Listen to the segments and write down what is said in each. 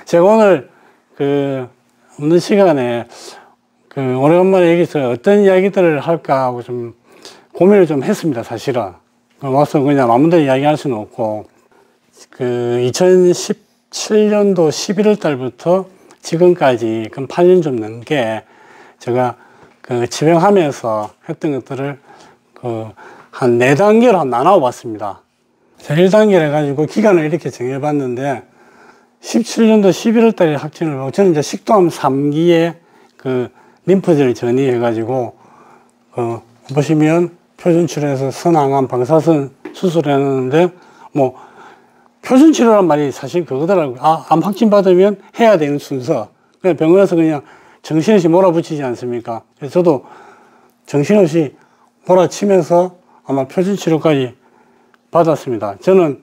제가 오늘 없는 시간에 오래간만에 여기서 어떤 이야기들을 할까 하고 좀 고민을 좀 했습니다, 사실은. 와서 그냥 아무데나 이야기할 수는 없고, 2017년도 11월 달부터 지금까지, 그럼 8년 좀 넘게 제가 지병하면서 했던 것들을 한 4단계로 나눠 봤습니다. 1단계를 해가지고 기간을 이렇게 정해봤는데, 17년도 11월 달에 확진을 하고, 저는 이제 식도암 3기에 림프절 전이해가지고, 보시면 표준치료에서 선항암 방사선 수술했는데, 표준치료란 말이 사실 그거더라고요. 암 확진 받으면 해야 되는 순서. 그냥 병원에서 그냥 정신없이 몰아붙이지 않습니까? 그래서 저도 정신없이 몰아치면서 아마 표준치료까지 받았습니다. 저는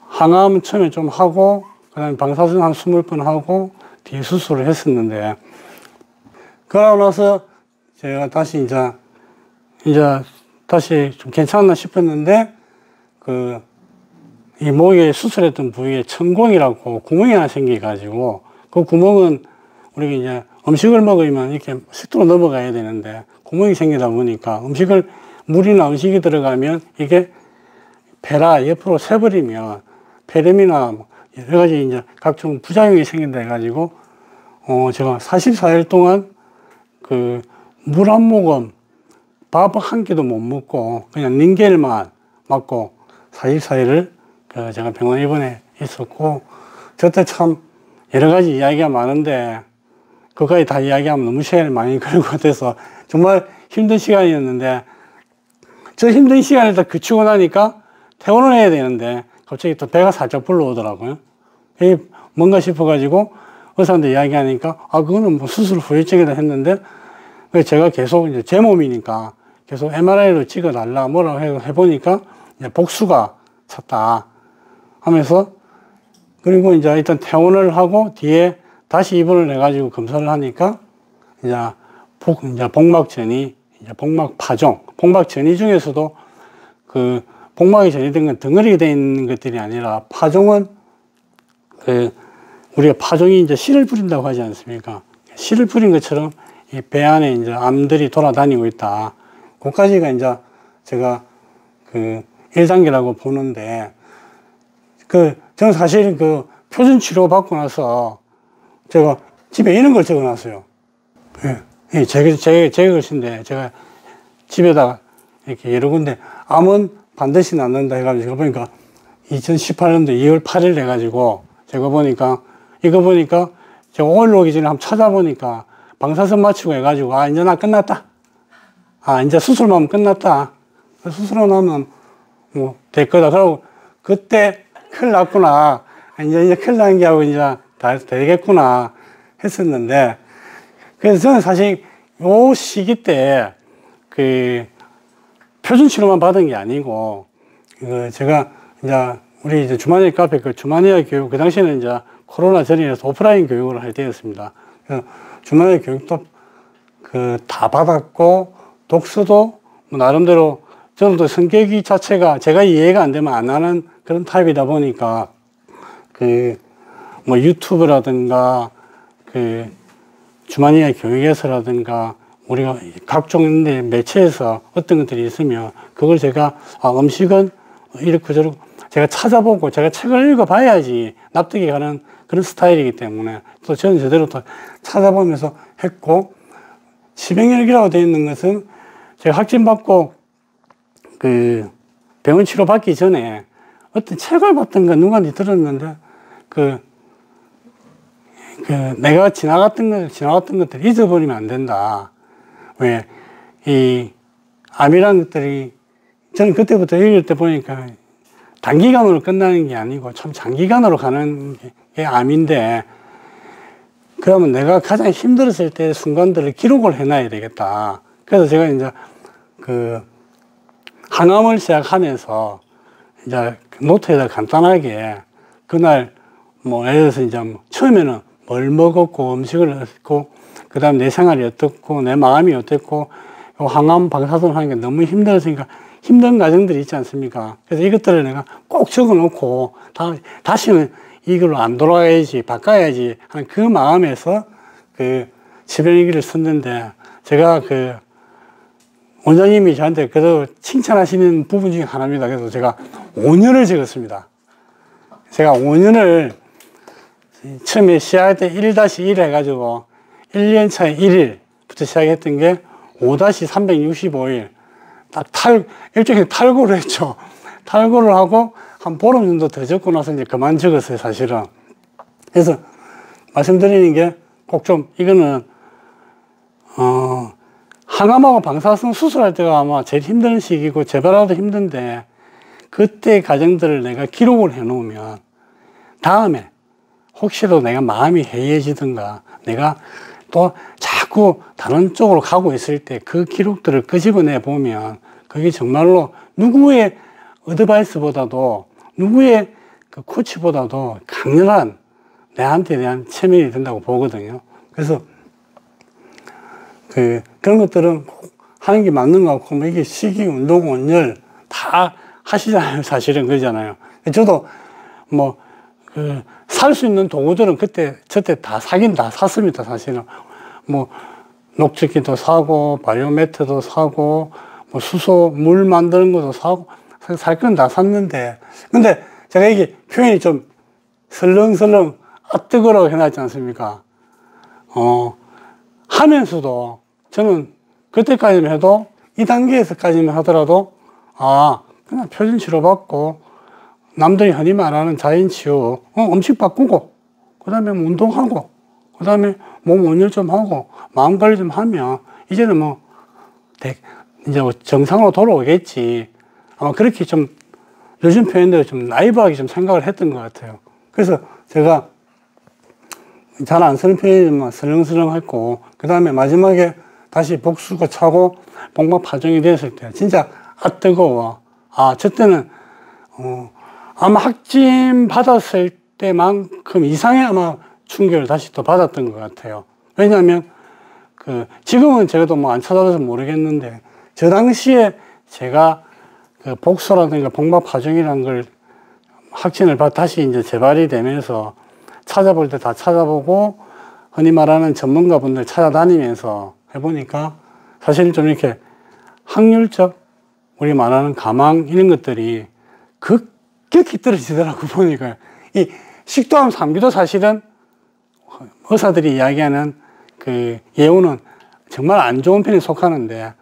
항암 처음에 좀 하고, 그 다음에 방사선 한 20번 하고, 뒤에 수술을 했었는데, 그러고 나서 제가 다시 다시 좀 괜찮나 싶었는데, 이 목에 수술했던 부위에 천공이라고 구멍이 하나 생겨가지고, 그 구멍은 우리가 이제 음식을 먹으면 이렇게 식도로 넘어가야 되는데, 구멍이 생기다 보니까 물이나 음식이 들어가면 이게 폐라 옆으로 새버리면 폐렴이나 여러 가지 이제 각종 부작용이 생긴다 해가지고, 제가 44일 동안 물 한 모금, 밥 한 끼도 못 먹고, 그냥 닌겔만 맞고 44일을 제가 병원 입원해 있었고, 저때 참 여러 가지 이야기가 많은데, 그거까지 다 이야기하면 너무 시간이 많이 걸릴 것 같아서 정말 힘든 시간이었는데, 저 힘든 시간을 다 그치고 나니까 퇴원을 해야 되는데, 갑자기 또 배가 살짝 불러오더라고요. 이게 뭔가 싶어가지고 의사한테 이야기하니까, 그거는 뭐 수술 후유증이다 했는데, 제가 계속 이제 제 몸이니까 계속 MRI로 찍어달라 뭐라고 해보니까 이제 복수가 찼다 하면서, 그리고 이제 일단 퇴원을 하고 뒤에 다시 입원을 해가지고 검사를 하니까 이제 복막전이, 복막파종, 복막전이 중에서도 복막이 전이된 건 덩어리가 되어 있는 것들이 아니라, 파종은 우리가 파종이 이제 씨를 뿌린다고 하지 않습니까? 씨를 뿌린 것처럼 이 배 안에 이제 암들이 돌아다니고 있다. 그까지가 이제 제가 1단계라고 보는데, 저는 사실 표준 치료 받고 나서 제가 집에 이런 걸 적어 놨어요. 예, 제 글씨인데, 제가 집에다가 이렇게 여러 군데 암은 반드시 낫는다 해가지고 보니까 2018년도 2월 8일 해가지고 제가 보니까 제가 오일 오기 전에 한번 찾아보니까 방사선 맞추고 해가지고, 이제 나 끝났다. 이제 수술만 하면 끝났다. 수술만 하면 될 거다. 그러고 그때 큰일 났구나. 이제 큰일 난 게 하고 이제 다 되겠구나 했었는데, 그래서 저는 사실 요 시기 때 표준 치료만 받은 게 아니고, 제가 우리 이제 주만의 카페 주만의 교육, 그 당시에는 이제 코로나 전이라서 오프라인 교육을 할 때였습니다. 그래서 주만의 교육도 다 받았고, 독서도 나름대로, 저는 또 성격이 자체가 제가 이해가 안 되면 안 하는 그런 타입이다 보니까, 유튜브라든가, 주만의 교육에서라든가, 우리가 각종 매체에서 어떤 것들이 있으면, 그걸 제가, 음식은 이렇게 저렇게, 제가 찾아보고, 제가 책을 읽어봐야지 납득이 가는 그런 스타일이기 때문에, 또 저는 제대로 또 찾아보면서 했고, 치병혈기라고 되어 있는 것은 제가 확진받고 병원 치료 받기 전에 어떤 책을 봤던가 누구한테 들었는데, 내가 지나갔던 것들 잊어버리면 안 된다. 왜, 암이라는 것들이, 저는 그때부터 읽을 때 보니까 단기간으로 끝나는 게 아니고 참 장기간으로 가는 게 암인데, 그러면 내가 가장 힘들었을 때 순간들을 기록을 해놔야 되겠다. 그래서 제가 이제 항암을 시작하면서 이제 노트에다 간단하게 그날 예를 들어서 이제 처음에는 뭘 먹었고 음식을 했고, 그 다음 내 생활이 어떻고 내 마음이 어땠고, 항암 방사선 하는 게 너무 힘들었으니까 힘든 과정들이 있지 않습니까? 그래서 이것들을 내가 꼭 적어 놓고 다시는 이걸로 안 돌아가야지, 바꿔야지 하는 그 마음에서 그 지변일기를 썼는데, 제가 그 원장님이 저한테 그래도 칭찬하시는 부분 중에 하나입니다. 그래서 제가 5년을 적었습니다. 제가 5년을 처음에 시작할 때 1-1 해가지고 1년 차에 1일부터 시작했던 게 5-365일. 딱 일종의 탈고를 했죠. 탈고를 하고 한 보름 정도 더 적고 나서 이제 그만 적었어요, 사실은. 그래서 말씀드리는 게 꼭 좀, 이거는, 항암하고 방사선 수술할 때가 아마 제일 힘든 시기고 재발하기도 힘든데, 그때 과정들을 내가 기록을 해 놓으면 다음에 혹시라도 내가 마음이 해이해지든가 내가 또 자꾸 다른 쪽으로 가고 있을 때 그 기록들을 끄집어내 보면 그게 정말로 누구의 어드바이스보다도 누구의 그 코치보다도 강렬한 내한테 대한 체면이 된다고 보거든요. 그래서 그런 것들은 하는 게 맞는 것 같고, 뭐 이게 식이, 운동, 온열 다 하시잖아요. 사실은 그러잖아요. 저도 뭐 살 수 있는 도구들은 저때 다 사긴 다 샀습니다. 사실은 뭐 녹즙기도 사고 바이오매트도 사고 뭐 수소 물 만드는 것도 사고 살 건 다 샀는데, 근데 제가 이게 표현이 좀 설렁설렁 뜨거라고 해놨지 않습니까? 하면서도 저는 그때까지만 해도 이 단계에서까지만 하더라도 그냥 표준 치료받고 남들이 흔히 말하는 자연치유, 음식 바꾸고 그 다음에 운동하고 그 다음에 몸 온열 좀 하고 마음 관리 좀 하면 이제는 뭐 이제 정상으로 돌아오겠지. 아마 그렇게 좀 요즘 표현대로 좀 나이브하게 좀 생각을 했던 것 같아요. 그래서 제가 잘 안 쓰는 표현이지만 설렁설렁 했고, 그 다음에 마지막에 다시 복수가 차고 복막 파종이 됐을 때 진짜 뜨거워. 저 때는 아마 확진 받았을 때만큼 이상의 아마 충격을 다시 또 받았던 것 같아요. 왜냐하면 지금은 제가 또 뭐 안 찾아봐서 모르겠는데, 저 당시에 제가 그 복수라든가 복막 파종이라는 걸 확진을 다시 이제 재발이 되면서 찾아볼 때 다 찾아보고 흔히 말하는 전문가분들 찾아다니면서 해보니까 사실 좀 이렇게 확률적, 우리 말하는 가망 이런 것들이 급격히 떨어지더라고. 보니까 이 식도암 3기도 사실은 의사들이 이야기하는 그 예후는 정말 안 좋은 편에 속하는데,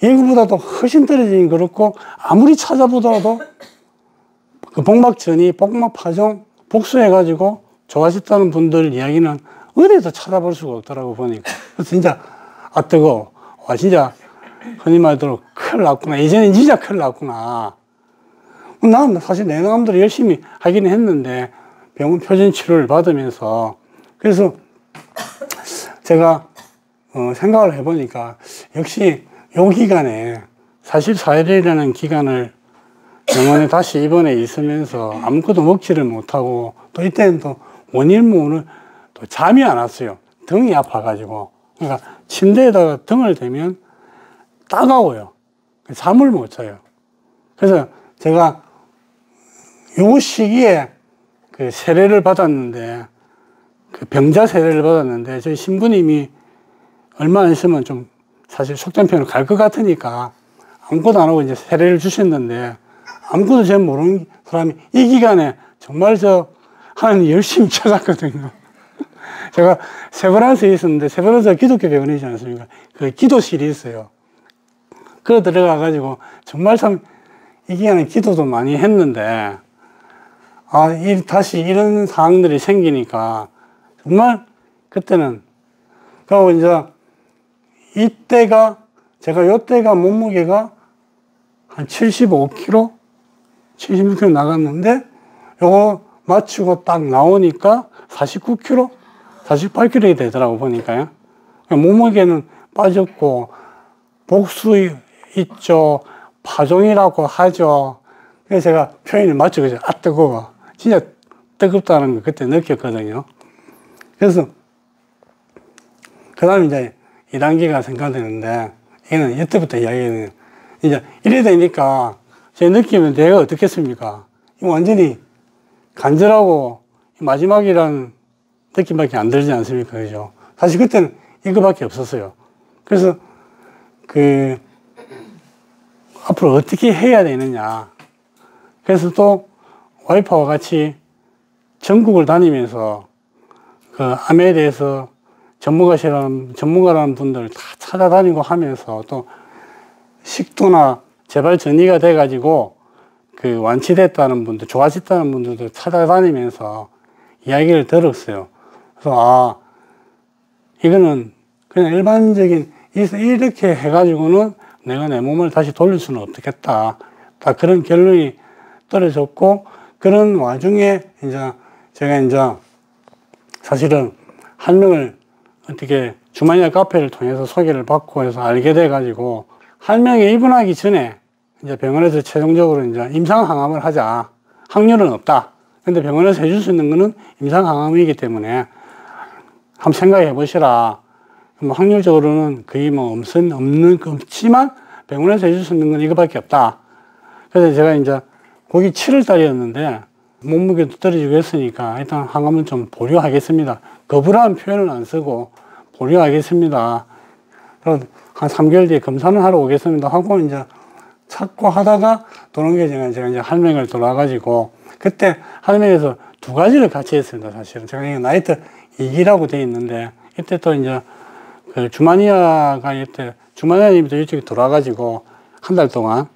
예후보다도 훨씬 떨어지긴 그렇고, 아무리 찾아보더라도 그 복막전이 복막 파종 복수해가지고 좋아졌다는 분들 이야기는 어디에도 찾아볼 수가 없더라고. 보니까. 그래서 진짜 뜨거워. 진짜 흔히 말대로 큰일 났구나. 이제는 진짜 큰일 났구나. 난 사실 내 마음대로 열심히 하긴 했는데 병원 표준 치료를 받으면서, 그래서 제가 생각을 해보니까 역시 요 기간에 44일이라는 기간을 병원에 다시 입원해 있으면서 아무것도 먹지를 못하고, 또 이때는 또 원인모를 또 잠이 안 왔어요. 등이 아파가지고. 그러니까 침대에다가 등을 대면 따가워요. 잠을 못 자요. 그래서 제가 요 시기에 그 세례를 받았는데, 그 병자 세례를 받았는데, 저희 신부님이 얼마 안 있으면 좀 사실 속된 표현으로 갈 것 같으니까 아무것도 안 하고 이제 세례를 주셨는데, 아무것도 잘 모르는 사람이 이 기간에 정말 하나님 열심히 찾았거든요. 제가 세브란스에 있었는데, 세브란스가 기독교 병원이지 않습니까? 그 기도실이 있어요. 그거 들어가가지고 정말 참 이 기간에 기도도 많이 했는데, 다시 이런 상황들이 생기니까 정말 그때는, 그리고 이제 이때가 제가 요때가 몸무게가 한 75kg? 76kg 나갔는데, 요거 맞추고 딱 나오니까 49kg? 48kg 되더라고, 보니까요. 몸무게는 빠졌고, 복수 있죠. 파종이라고 하죠. 그래서 제가 표현을 맞추고, 뜨거워. 진짜 뜨겁다는 걸 그때 느꼈거든요. 그래서, 그 다음에 이제 2단계가 생각되는데, 이거는 이때부터 이야기해요. 이제 이래 되니까 제 느낌은 내가 어떻겠습니까? 완전히 간절하고 마지막이라는 느낌밖에 안 들지 않습니까? 그죠? 사실 그때는 이거밖에 없었어요. 그래서 앞으로 어떻게 해야 되느냐. 그래서 또 와이프와 같이 전국을 다니면서 암에 대해서 전문가라는 분들 다 찾아다니고 하면서 또 식도나 재발 전이가 돼가지고 완치됐다는 분들, 좋아졌다는 분들도 찾아다니면서 이야기를 들었어요. 그래서 이거는 그냥 일반적인 이렇게 해가지고는 내가 내 몸을 다시 돌릴 수는 없겠다. 다 그런 결론이 떨어졌고, 그런 와중에 제가 사실은 한 명을 어떻게 주마니아 카페를 통해서 소개를 받고 해서 알게 돼가지고, 한 명에 입원하기 전에 병원에서 최종적으로 임상 항암을 하자. 확률은 없다. 근데 병원에서 해줄 수 있는 거는 임상 항암이기 때문에 한번 생각해 보시라. 확률적으로는 거의 없지만 병원에서 해줄 수 있는 건 이거밖에 없다. 그래서 제가 거기 7월 달이었는데 몸무게도 떨어지고 했으니까 일단 항암은 좀 보류하겠습니다. 거부라는 표현은 안 쓰고 보류하겠습니다. 그럼 한 3개월 뒤에 검사는 하러 오겠습니다 하고 찾고 하다가 도는 게 제가 할명을 돌아가지고, 그때 할명에서 2가지를 같이 했습니다. 사실은 제가 나이트 2기라고 돼 있는데, 이때 또 주마니아가 주마니아님이 또 이쪽에 돌아가지고 한 달 동안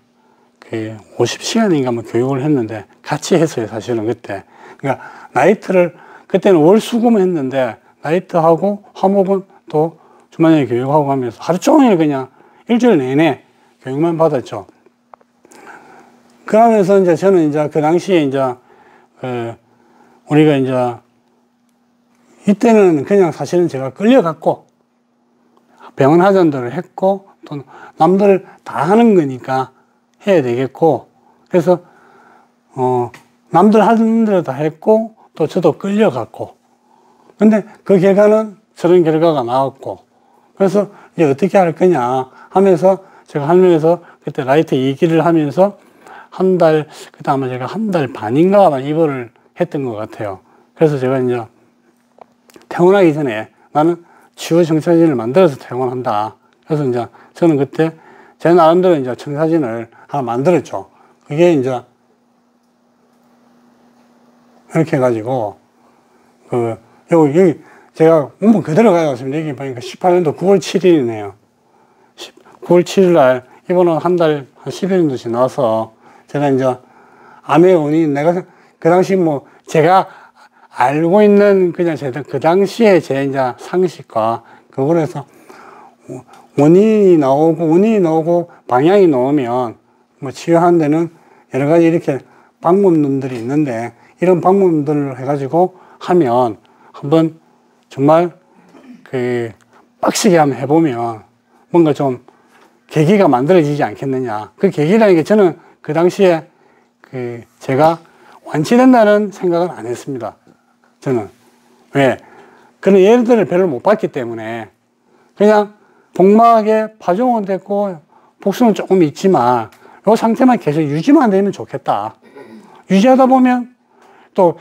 50시간인가 뭐 교육을 했는데 같이 했어요. 사실은 그때. 그러니까 나이트를 그때는 월수금 했는데 나이트하고 화목은 또 주마니아 교육하고 하면서 하루 종일 그냥 일주일 내내 교육만 받았죠. 그러면서 저는 그 당시에 우리가 이때는 그냥 사실은 제가 끌려갔고 병원 하전도를 했고 또 남들 다 하는 거니까 해야 되겠고, 그래서 남들 하는 대로 다 했고 또 저도 끌려갔고, 근데 그 결과는 저런 결과가 나왔고, 그래서 이제 어떻게 할 거냐 하면서 제가 할명에서 그때 라이트 2기를 하면서 그때 아마 제가 한 달 반인가 입원을 했던 것 같아요. 그래서 제가 퇴원하기 전에 나는 치유 청사진을 만들어서 퇴원한다. 그래서 저는 그때 제 나름대로 청사진을 하나 만들었죠. 그게 이렇게 해가지고, 여기 제가 원본 그대로 가져왔습니다. 여기 보니까 18년도 9월 7일이네요. 9월 7일 날 입원은 한 10일 정도씩 나와서 제가 암의 원인, 내가 그 당시 제가 알고 있는 그 당시에 제 상식과 그걸 해서 원인이 나오고 방향이 나오면 치료하는 데는 여러 가지 이렇게 방법론들이 있는데, 이런 방법론들을 해가지고 하면 한번 정말 빡시게 한번 해보면 뭔가 좀 계기가 만들어지지 않겠느냐. 그 계기라는 게 저는 그 당시에 제가 완치된다는 생각은 안 했습니다. 저는. 왜? 그런 예들을 별로 못 봤기 때문에 그냥 복막에 파종은 됐고 복수는 조금 있지만 이 상태만 계속 유지만 되면 좋겠다. 유지하다 보면 또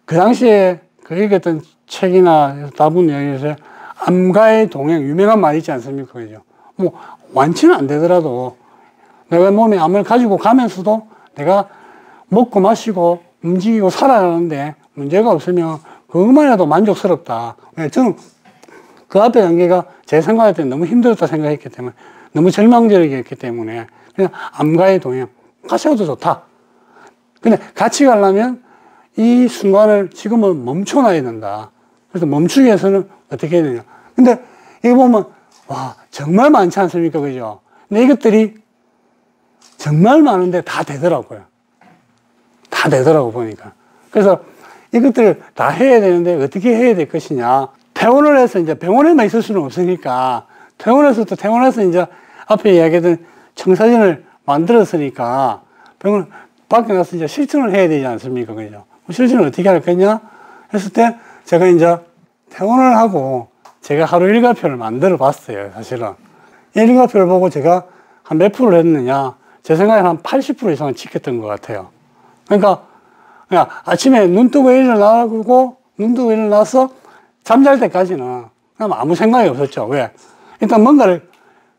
그 당시에 읽었던 책이나 다분 여기서 암과의 동행, 유명한 말이 있지 않습니까? 그죠? 완치는 안 되더라도 내가 몸에 암을 가지고 가면서도 내가 먹고 마시고 움직이고 살아가는데 문제가 없으면 그것만해도 만족스럽다. 저는 그 앞에 단계가 제 생각할 때 너무 힘들었다 생각했기 때문에, 너무 절망적이었기 때문에 그냥 암과의 동행, 같이 가도 좋다. 근데 같이 가려면 이 순간을 지금은 멈춰놔야 된다. 그래서 멈추기 위해서는 어떻게 해야 되냐. 근데 이거 보면 와 정말 많지 않습니까? 그죠? 근데 이것들이 정말 많은데 다 되더라고요. 다 되더라고 보니까. 그래서 이것들을 다 해야 되는데 어떻게 해야 될 것이냐. 퇴원을 해서 병원에만 있을 수는 없으니까 퇴원해서 앞에 이야기했던 청사진을 만들었으니까 병원 밖에 나서 실천을 해야 되지 않습니까? 그죠? 실천을 어떻게 할 거냐 했을 때 제가 퇴원을 하고 제가 하루 일과표를 만들어 봤어요. 사실은 일과표를 보고 제가 한 몇 프로를 했느냐, 제 생각에 한 80% 이상은 지켰던 것 같아요. 그러니까 그냥 아침에 눈 뜨고 일어나서 잠잘 때까지는 그냥 아무 생각이 없었죠. 왜? 일단 뭔가를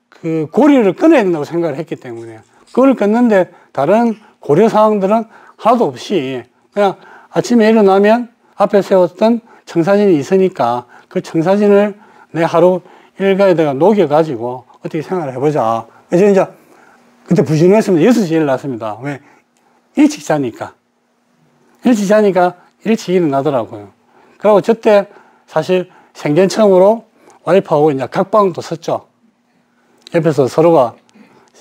그 고리를 끊어야 된다고 생각을 했기 때문에 그걸 끊는데 다른 고려 사항들은 하나도 없이 그냥 아침에 일어나면 앞에 세웠던 청사진이 있으니까 그 청사진을 내 하루 일과에다가 녹여가지고 어떻게 생각을 해보자. 그래서 이제 그때 부지런했습니다. 6시에 일어났습니다. 왜? 일찍 자니까 일찍 일어나더라고요. 그리고 저때 사실 생전 처음으로 와이프하고 이제 각방도 섰죠. 옆에서 서로가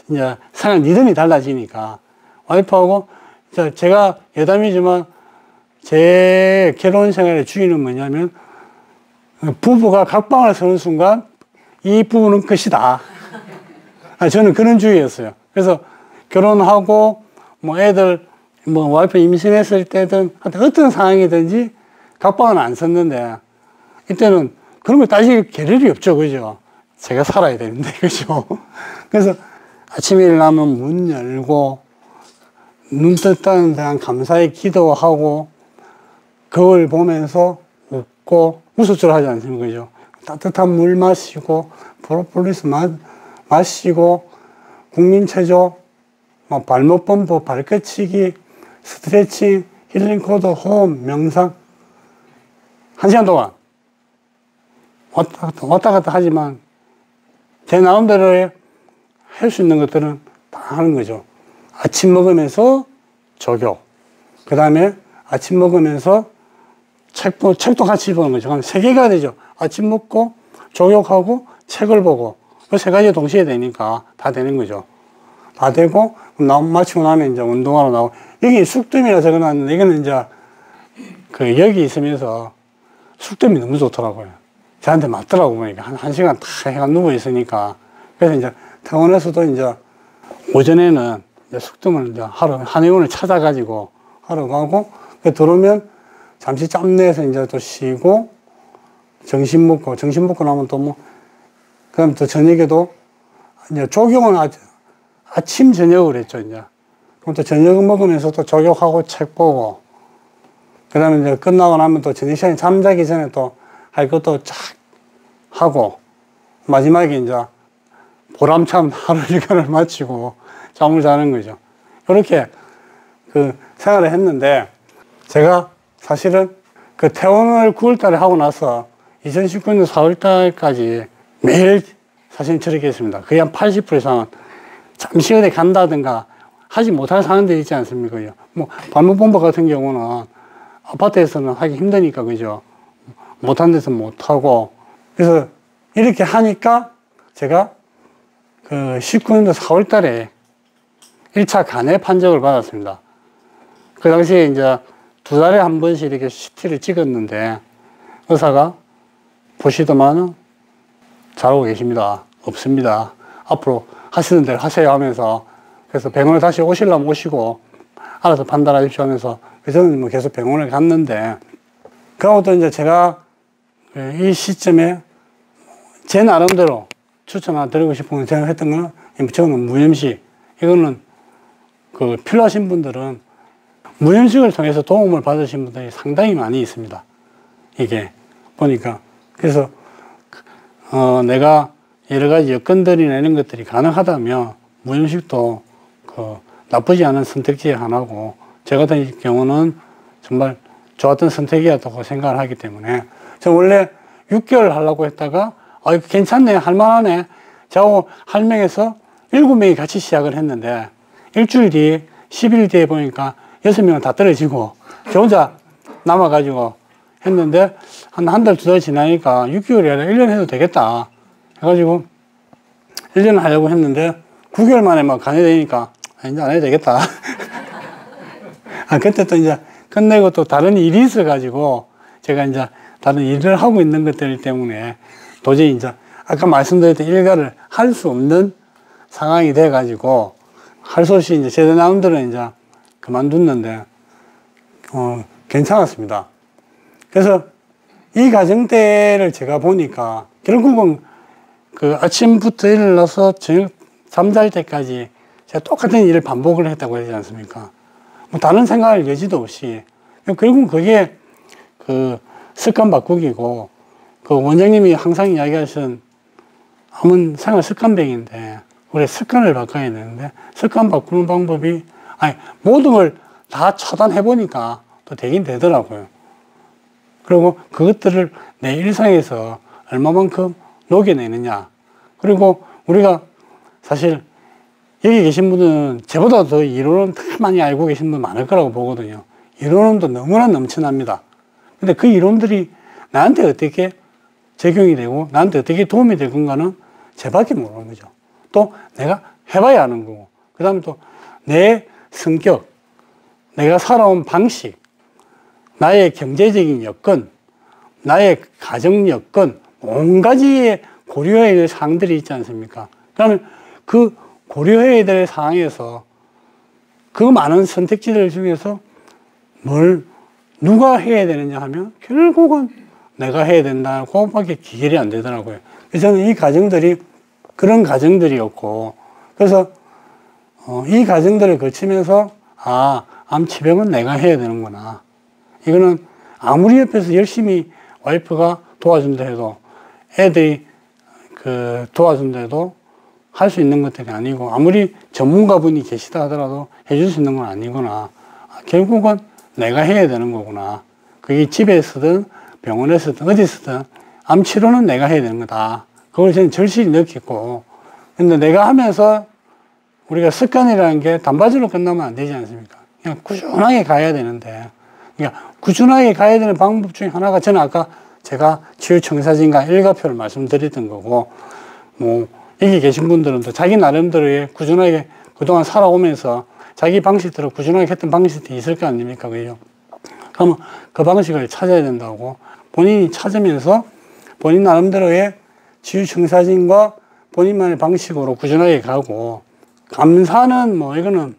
이제 생활 리듬이 달라지니까 와이프하고 제가 여담이지만 제 결혼 생활의 주인은 뭐냐면 부부가 각방을 서는 순간 이 부부는 끝이다. 저는 그런 주의였어요. 그래서 결혼하고 뭐 애들 뭐 와이프 임신했을 때든 어떤 상황이든지 각방은 안 섰는데 이때는 그런 거 따질 겨를이 없죠. 그죠? 제가 살아야 되는데. 그죠? 그래서 아침에 일어나면 문 열고 눈 떴다는 데한 감사의 기도하고 거울 보면서 웃고 웃을 줄 하지 않습니까? 그죠? 따뜻한 물 마시고 프로폴리스 마시고 국민체조 뭐 발목 펌프 발끝치기 스트레칭 힐링 코드 호흡 명상 1시간 동안 왔다 갔다 하지만 제 나름대로 할 수 있는 것들은 다 하는 거죠. 아침 먹으면서 조교, 그 다음에 아침 먹으면서 책도 같이 보는 거죠. 그럼 3개가 되죠. 아침 먹고 조교하고 책을 보고 그 3가지 동시에 되니까 다 되는 거죠. 다 되고 마치고 나면 이제 운동하러 나오고 여기 숙뜸이라 적어놨는데 이거는 이제 그 여기 있으면서 숙뜸이 너무 좋더라고요. 저한테 맞더라고 보니까 한 시간 다 해가 누워 있으니까 그래서 이제 퇴원해서도 이제 오전에는 이제 숙뜸을 이제 하러 한의원을 찾아가지고 하러 가고 들어오면 잠시 짬내서 이제 또 쉬고 점심 먹고 나면 또 뭐 그다음 또 저녁에도 이제 조경은 아침 저녁을 했죠 이제. 그럼 또 저녁 먹으면서 또 조격하고 책 보고 그다음에 이제 끝나고 나면 또 저녁 시간에 잠자기 전에 또 할 것도 쫙 하고 마지막에 이제 보람찬 하루 일과를 마치고 잠을 자는 거죠. 이렇게 그 생활을 했는데 제가 사실은 그 퇴원을 9월 달에 하고 나서 2019년 4월 달까지 매일 사실 저렇게 했습니다. 거의 한 80% 이상은 잠시 어디 간다든가 하지 못할 상황들이 있지 않습니까? 뭐 발목본부 같은 경우는 아파트에서는 하기 힘드니까 그죠? 못한 데서 못하고 그래서 이렇게 하니까 제가 그 19년도 4월 달에 1차 간해 판정을 받았습니다. 그 당시에 이제 2달에 한 번씩 이렇게 CT를 찍었는데 의사가 보시더만은 잘하고 계십니다. 없습니다. 앞으로 하시는 대로 하세요 하면서 그래서 병원에 다시 오시려면 오시고 알아서 판단하십시오 하면서 저는 뭐 계속 병원을 갔는데 그러고 또 이제 제가 이 시점에 제 나름대로 추천 하나 드리고 싶은 건 제가 했던 거는 저는 무염식 이거는 그 필요하신 분들은 무염식을 통해서 도움을 받으신 분들이 상당히 많이 있습니다. 이게 보니까 그래서 내가 여러 가지 여건들이나 이런 것들이 가능하다면 무염식도 그 나쁘지 않은 선택지 하나고 저 같은 경우는 정말 좋았던 선택이었다고 생각을 하기 때문에 저 원래 6개월 하려고 했다가 이거 괜찮네 할만하네 저하고 한 명에서 7명이 같이 시작을 했는데 일주일 뒤에 10일 뒤에 보니까 6명은 다 떨어지고 저 혼자 남아가지고 했는데 한 달, 2달 지나니까 6개월이 아니라 1년 해도 되겠다 해가지고 1년 하려고 했는데 9개월 만에 막 간여되니까 이제 안 해도 되겠다 그때 또 이제 끝내고 또 다른 일이 있어가지고 제가 이제 다른 일을 하고 있는 것들 때문에 도저히 이제 아까 말씀드렸던 일과를 할 수 없는 상황이 돼가지고 할 수 없이 이제 제 나름대로 이제 그만뒀는데 괜찮았습니다. 그래서 이 가정대를 제가 보니까 결국은 그 아침부터 일어나서 저녁 잠잘 때까지 제가 똑같은 일을 반복을 했다고 하지 않습니까? 뭐 다른 생각할 여지도 없이 결국은 그게 그 습관 바꾸기고, 그 원장님이 항상 이야기하신 암은 생활 습관병인데, 우리 습관을 바꿔야 되는데, 습관 바꾸는 방법이, 아니, 모든 걸 다 차단해보니까 또 되긴 되더라고요. 그리고 그것들을 내 일상에서 얼마만큼 녹여내느냐. 그리고 우리가 사실 여기 계신 분은 저보다 더 이론은 더 많이 알고 계신 분 많을 거라고 보거든요. 이론도 너무나 넘쳐납니다. 근데 그 이론들이 나한테 어떻게 적용이 되고 나한테 어떻게 도움이 될 건가는 저밖에 모르는 거죠. 또 내가 해봐야 하는 거고, 그 다음에 또 내 성격, 내가 살아온 방식, 나의 경제적인 여건, 나의 가정 여건, 온 가지의 고려해야 될 사항들이 있지 않습니까? 그러면 그 고려해야 될 상황에서 그 많은 선택지들 중에서 뭘 누가 해야 되느냐 하면 결국은 내가 해야 된다. 그것밖에 기결이 안 되더라고요. 그래서 저는 이 과정들이 그런 과정들이었고, 그래서 이 과정들을 거치면서 암 치료는 내가 해야 되는구나. 이거는 아무리 옆에서 열심히 와이프가 도와준다 해도, 애들이 도와준다 해도 할 수 있는 것들이 아니고, 아무리 전문가분이 계시다 하더라도 해줄 수 있는 건 아니구나. 결국은 내가 해야 되는 거구나. 그게 집에서든 병원에서든 어디서든 암 치료는 내가 해야 되는 거다. 그걸 저는 절실히 느꼈고, 근데 내가 하면서 우리가 습관이라는 게 단바지로 끝나면 안 되지 않습니까? 그냥 꾸준하게 가야 되는데, 그러니까 꾸준하게 가야 되는 방법 중에 하나가, 저는 아까 제가 치유청사진과 일과표를 말씀드렸던 거고, 뭐 여기 계신 분들은 또 자기 나름대로의 꾸준하게 그동안 살아오면서 자기 방식대로 꾸준하게 했던 방식들이 있을 거 아닙니까? 그죠? 그러면 그 방식을 찾아야 된다고, 본인이 찾으면서 본인 나름대로의 치유청사진과 본인만의 방식으로 꾸준하게 가고, 감사는 뭐 이거는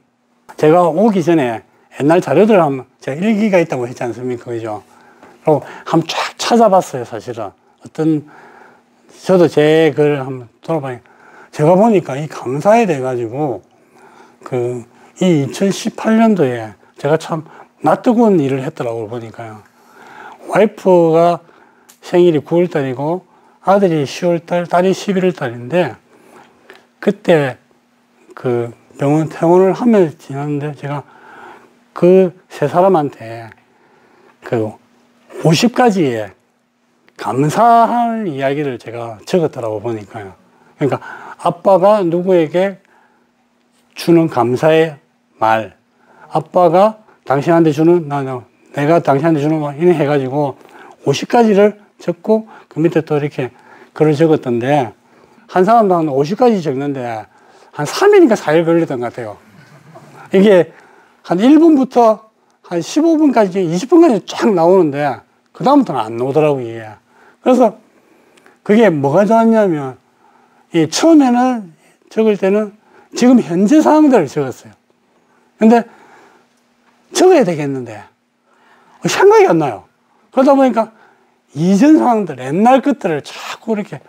제가 오기 전에 옛날 자료들 한번 제가 일기가 있다고 했지 않습니까? 그죠? 그리고 한번 쫙 찾아봤어요, 사실은. 저도 제 글을 한번 돌아보니까, 제가 보니까 이 감사에 대해가지고, 이 2018년도에 제가 참 낯뜨거운 일을 했더라고요, 보니까요. 와이프가 생일이 9월달이고, 아들이 10월달, 딸이 11월달인데, 그때 병원 퇴원을 하면서 지났는데, 제가 그 세 사람한테 50가지의 감사할 이야기를 제가 적었더라고 보니까요. 그러니까 아빠가 누구에게 주는 감사의 말, 아빠가 당신한테 주는, 내가 당신한테 주는 말, 이렇게 해가지고 50가지를 적고 그 밑에 또 이렇게 글을 적었던데, 한 사람도 한 50가지 적는데 한 3일인가 4일 걸렸던 것 같아요. 이게 한 1분부터 한 15분까지, 20분까지 쫙 나오는데, 그다음부터는 안 나오더라고요, 이게. 그래서 그게 뭐가 좋았냐면, 처음에는 적을 때는 지금 현재 상황들을 적었어요. 근데 적어야 되겠는데, 생각이 안 나요. 그러다 보니까 이전 상황들, 옛날 것들을 자꾸 이렇게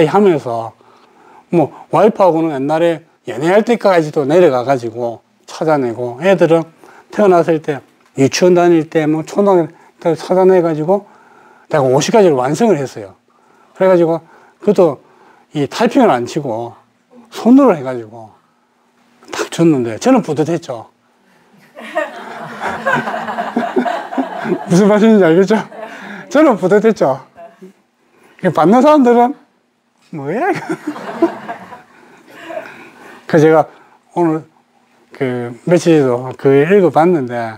하면서, 뭐, 와이프하고는 옛날에 연애할 때까지도 내려가가지고 찾아내고, 애들은 태어났을 때, 유치원 다닐 때, 뭐, 초등학교 때 찾아내가지고, 내가 50가지를 완성을 했어요. 그래가지고, 그것도 이 타이핑을 안 치고, 손으로 해가지고, 딱 줬는데, 저는 뿌듯했죠. 무슨 말인지 알겠죠? 저는 뿌듯했죠. 받는 사람들은, 뭐야, 이거. 그래서 제가 오늘 며칠 전에 읽어봤는데,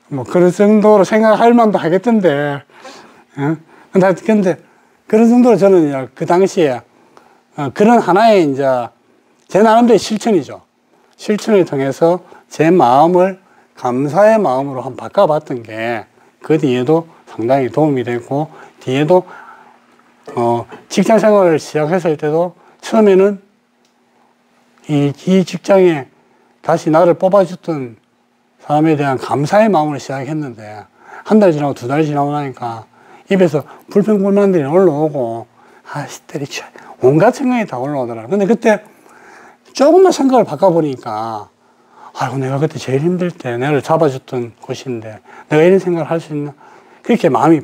뭐, 그런 정도로 생각할 만도 하겠던데, 근데, 그런 정도로 저는 그 당시에, 그런 하나의 제 나름대로 실천이죠. 실천을 통해서 제 마음을 감사의 마음으로 한번 바꿔봤던 게, 그 뒤에도 상당히 도움이 됐고, 뒤에도, 직장 생활을 시작했을 때도 처음에는 이 직장에 다시 나를 뽑아줬던 사람에 대한 감사의 마음으로 시작했는데, 한 달 지나고 2달 지나고 나니까 입에서 불평불만들이 올라오고, 때리쳐. 온갖 생각이 다 올라오더라고요. 근데 그때 조금만 생각을 바꿔보니까, 아이고, 내가 그때 제일 힘들 때 내가 잡아줬던 곳인데 내가 이런 생각을 할 수 있나? 그렇게 마음이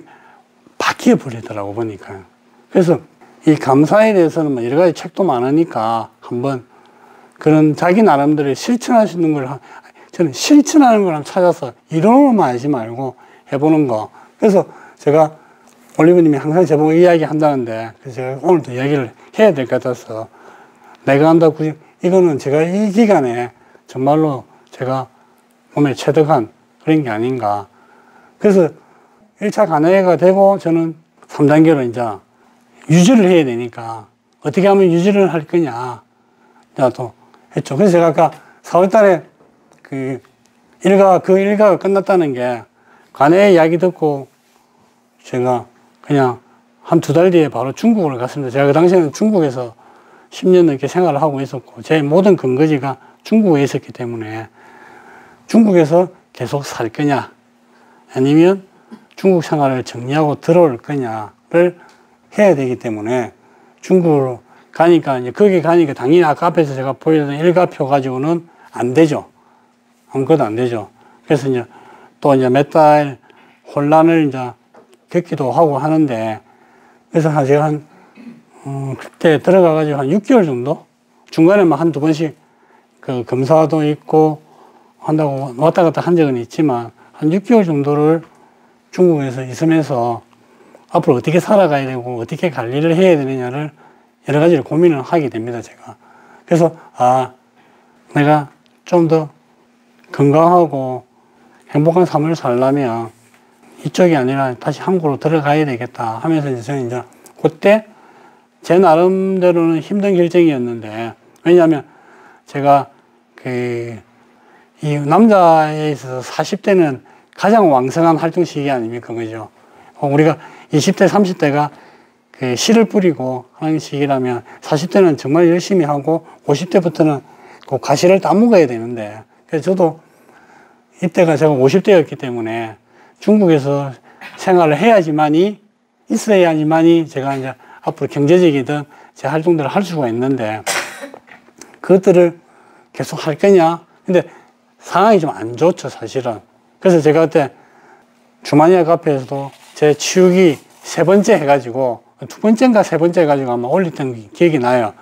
바뀌어 버리더라고, 보니까. 그래서 이 감사에 대해서는 뭐 여러 가지 책도 많으니까 한번 그런 자기 나름대로 실천할 수 있는 걸, 저는 실천하는 걸 한번 찾아서 이론으로만 하지 말고 해보는 거. 그래서 제가 올리브님이 항상 저보고 이야기 한다는데, 그래서 제가 오늘도 이야기를 해야 될 것 같아서, 내가 한다고, 이거는 제가 이 기간에 정말로 제가 몸에 체득한 그런 게 아닌가. 그래서 1차 간회가 되고 저는 3단계로 이제 유지를 해야 되니까 어떻게 하면 유지를 할 거냐. 자, 또 했죠. 그래서 제가 아까 4월 달에 그 일가가 끝났다는 게 간회 이야기 듣고 제가 그냥 한 2달 뒤에 바로 중국을 갔습니다. 제가 그 당시에는 중국에서 10년 넘게 생활을 하고 있었고, 제 모든 근거지가 중국에 있었기 때문에 중국에서 계속 살 거냐, 아니면 중국 생활을 정리하고 들어올 거냐를 해야 되기 때문에 중국으로 가니까, 이제 거기 가니까 당연히 아까 앞에서 제가 보여드린 일가표 가지고는 안 되죠. 아무것도 안 되죠. 그래서 이제 또 이제 몇 달 혼란을 이제 겪기도 하고 하는데, 그래서 제가 그때 들어가가지고 한 6개월 정도? 중간에 막 한두 번씩 그 검사도 있고 한다고 왔다 갔다 한 적은 있지만, 한 6개월 정도를 중국에서 있으면서 앞으로 어떻게 살아가야 되고 어떻게 관리를 해야 되느냐를 여러 가지를 고민을 하게 됩니다, 제가. 그래서, 내가 좀 더 건강하고 행복한 삶을 살려면 이쪽이 아니라 다시 한국으로 들어가야 되겠다 하면서 이제 저는 이제 그때 제 나름대로는 힘든 결정이었는데, 왜냐하면 제가 이 남자에 있어서 40대는 가장 왕성한 활동 시기 아닙니까? 그죠? 우리가 20대, 30대가 그 씨를 뿌리고 하는 시기라면 40대는 정말 열심히 하고 50대부터는 그 가시를 따먹어야 되는데, 그래서 저도 이때가 제가 50대였기 때문에 중국에서 생활을 해야지만이, 있어야지만이 제가 이제 앞으로 경제적이든 제 활동들을 할 수가 있는데, 그것들을 계속 할 거냐? 근데 상황이 좀 안 좋죠, 사실은. 그래서 제가 그때 주마니아 카페에서도 제 치유기 3번째 해가지고, 2번째인가 3번째 해가지고 아마 올렸던 기억이 나요.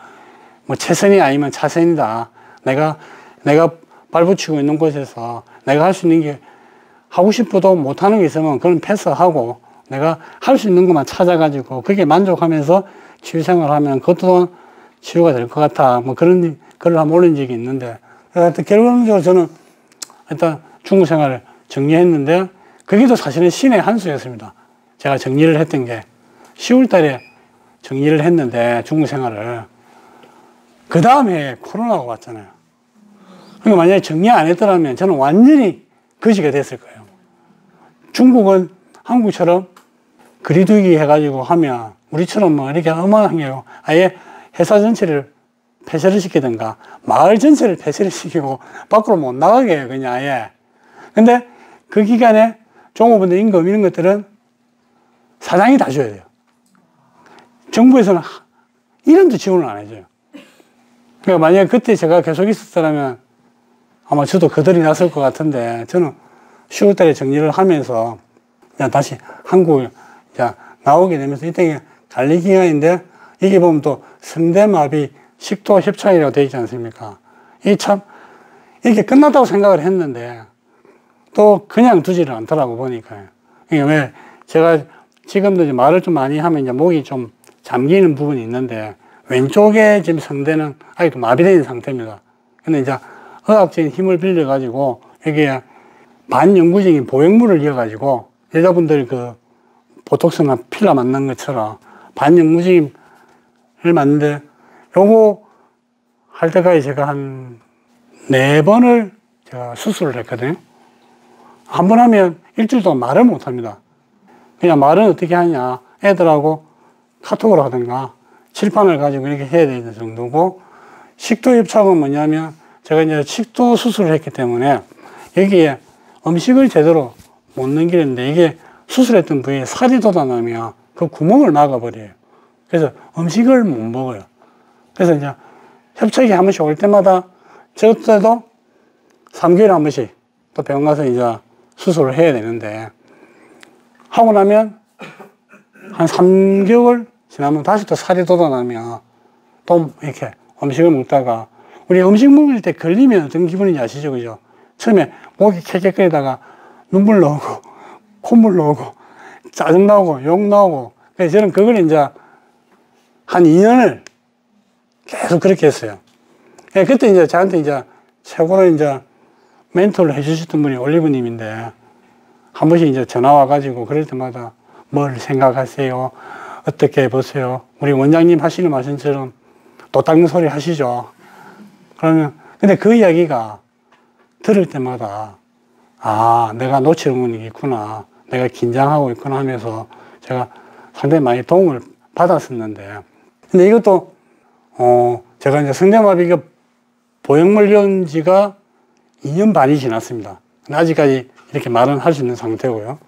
뭐 최선이 아니면 차선이다. 내가 발붙이고 있는 곳에서 내가 할 수 있는 게, 하고 싶어도 못하는 게 있으면 그건 패스하고 내가 할 수 있는 것만 찾아가지고 그게 만족하면서 치유 생활을 하면 그것도 치유가 될 것 같아. 뭐 그런 글을 한번 올린 적이 있는데, 하여튼 결론적으로 저는 일단 중국 생활을 정리했는데, 그게 또 사실은 신의 한 수였습니다. 제가 정리를 했던 게 10월 달에 정리를 했는데, 중국 생활을. 그 다음에 코로나가 왔잖아요. 그러니까 만약에 정리 안 했더라면 저는 완전히 거지가 됐을 거예요. 중국은 한국처럼 거리두기 해가지고 하면 우리처럼 뭐 이렇게 어마어마한 게 아예 회사 전체를 폐쇄를 시키든가 마을 전체를 폐쇄를 시키고 밖으로 못 나가게 해요, 그냥 아예. 근데 그 기간에 종업원들 임금 이런 것들은 사장이 다 줘야 돼요. 정부에서는 1원도 지원을 안 해줘요. 그러니까 만약에 그때 제가 계속 있었더라면 아마 저도 거덜이 났을 것 같은데, 저는 10월 달에 정리를 하면서 다시 한국에 나오게 되면서, 이때 관리 기간인데, 이게 보면 또 성대마비 식도 협착이라고 되어 있지 않습니까? 이게 참, 이렇게 끝났다고 생각을 했는데, 또 그냥 두지를 않더라고, 보니까요. 이게 왜, 제가 지금도 이제 말을 좀 많이 하면 이제 목이 좀 잠기는 부분이 있는데, 왼쪽에 지금 성대는 아직도 마비되어 있는 상태입니다. 근데 이제 의학적인 힘을 빌려가지고, 여기에 반영구적인 보형물을 이어가지고, 여자분들 그 보톡스나 필러 맞는 것처럼 반영구적인 을 맞는데, 요거 할 때까지 제가 한 4번을 제가 수술을 했거든요. 한 번 하면 일주일 동안 말을 못 합니다. 그냥 말은 어떻게 하냐, 애들하고 카톡을 하든가 칠판을 가지고 이렇게 해야 되는 정도고, 식도 협착은 뭐냐면, 제가 이제 식도 수술을 했기 때문에 여기에 음식을 제대로 못 넘기는데, 이게 수술했던 부위에 살이 돋아나면 그 구멍을 막아버려요. 그래서 음식을 못 먹어요. 그래서 이제 협착이 한 번씩 올 때마다, 저 때도 3개월에 한 번씩 또 병원 가서 이제 수술을 해야 되는데, 하고 나면 한 3개월 지나면 다시 또 살이 돋아나면 또 이렇게 음식을 먹다가, 우리 음식 먹을 때 걸리면 어떤 기분인지 아시죠? 그죠? 처음에 목이 캑캑거리다가 눈물 나오고, 콧물 나오고, 짜증 나오고, 욕 나오고. 그래서 저는 그걸 이제 한 2년을 계속 그렇게 했어요. 그때 이제 저한테 이제 최고로 이제 멘토를 해주셨던 분이 올리브님인데, 한 번씩 이제 전화 와가지고 그럴 때마다 뭘 생각하세요? 어떻게 보세요? 우리 원장님 하시는 말씀처럼 또 닦는 소리 하시죠? 그러면, 근데 그 이야기가 들을 때마다, 아, 내가 놓치는 건 있구나. 내가 긴장하고 있구나 하면서 제가 상당히 많이 도움을 받았었는데, 근데 이것도, 제가 이제 성대마비가 보형물 온 지가 2년 반이 지났습니다. 아직까지 이렇게 말은 할 수 있는 상태고요.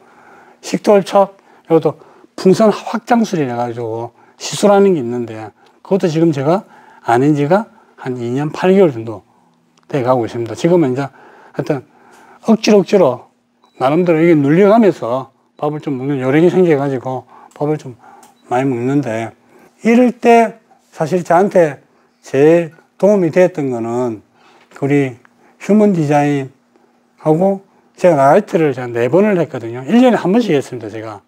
식도월척, 이것도 풍선 확장술이라 가지고 시술하는 게 있는데, 그것도 지금 제가 아닌 지가 한 2년 8개월 정도 돼 가고 있습니다. 지금은 이제 하여튼 억지로 나름대로 이게 눌려가면서 밥을 좀 먹는 요령이 생겨가지고 밥을 좀 많이 먹는데, 이럴 때 사실 저한테 제일 도움이 됐던 거는 우리 휴먼 디자인하고 제가 나이트를 제가 4번을 했거든요. 1년에 한 번씩 했습니다, 제가.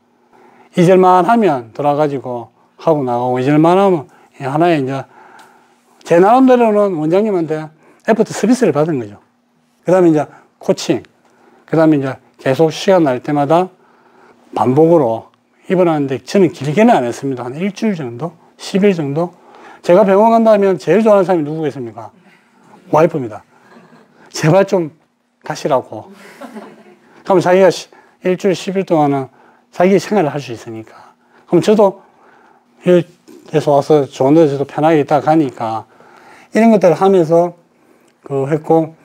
잊을만 하면 돌아가지고 하고 나가고, 잊을만 하면 하나의 이제 제 나름대로는 원장님한테 애프터 서비스를 받은 거죠. 그 다음에 이제 코칭, 그 다음에 이제 계속 시간 날 때마다 반복으로 입원하는데, 저는 길게는 안 했습니다. 한 일주일 정도? 10일 정도? 제가 병원 간다면 제일 좋아하는 사람이 누구겠습니까? 와이프입니다. 제발 좀 가시라고. 그럼 자기가 일주일 10일 동안은 자기 생활을 할 수 있으니까. 그럼 저도 일에서 와서 좋은 데서도 편하게 있다 가니까 이런 것들을 하면서 했고,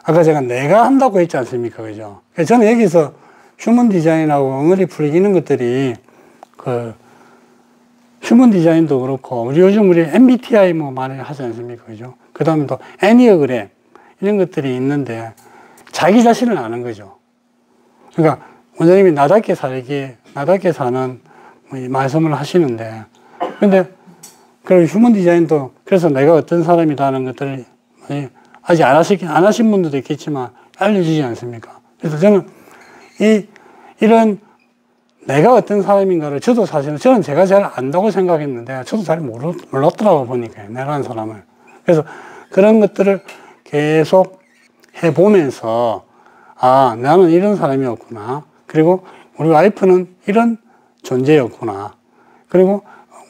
아까 제가 내가 한다고 했지 않습니까? 그죠? 저는 여기서 휴먼 디자인하고 엉어리 풀기 이런 것들이 휴먼 디자인도 그렇고, 우리 MBTI 뭐 많이 하지 않습니까? 그죠? 그 다음에 또 애니어그램 이런 것들이 있는데, 자기 자신을 아는 거죠. 그러니까 원장님이 나답게 사는 말씀을 하시는데, 근데 그리고 휴먼 디자인도 그래서 내가 어떤 사람이라는 것들을 아직 안 하신 분들도 있겠지만 알려주지 않습니까? 그래서 저는 이런 내가 어떤 사람인가를 저도 사실은 저는 제가 잘 안다고 생각했는데, 저도 잘 몰랐더라고 보니까, 내라는 사람을. 그래서 그런 것들을 계속 해보면서, 아, 나는 이런 사람이었구나. 그리고 우리 와이프는 이런 존재였구나. 그리고